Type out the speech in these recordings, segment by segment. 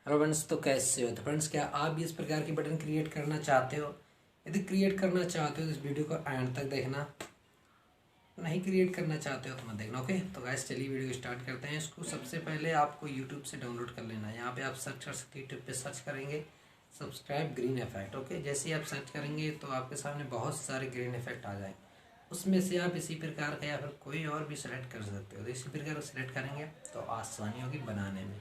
Hello friends, तो कैसे हो? तो फ्रेंड्स, क्या आप भी इस प्रकार की बटन क्रिएट करना चाहते हो? यदि क्रिएट करना चाहते हो तो इस वीडियो को एंड तक देखना। नहीं क्रिएट करना चाहते हो तो मत देखना। ओके, तो गाइस चलिए वीडियो स्टार्ट करते हैं। इसको सबसे पहले आपको यूट्यूब से डाउनलोड कर लेना है। यहाँ पे आप सर्च कर सकते, यूट्यूब पे सर्च करेंगे सब्सक्राइब ग्रीन इफेक्ट। ओके, जैसे ही आप सर्च करेंगे तो आपके सामने बहुत सारे ग्रीन इफेक्ट आ जाएंगे। उसमें से आप इसी प्रकार का या फिर कोई और भी सेलेक्ट कर सकते हो। तो इसी प्रकार सेलेक्ट करेंगे तो आसानी होगी बनाने में।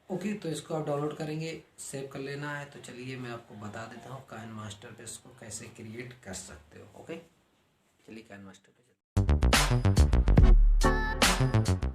ओके, तो इसको आप डाउनलोड करेंगे, सेव कर लेना है। तो चलिए मैं आपको बता देता हूँ काइन मास्टर पे इसको कैसे क्रिएट कर सकते हो। ओके, चलिए काइन मास्टर पे चलिए।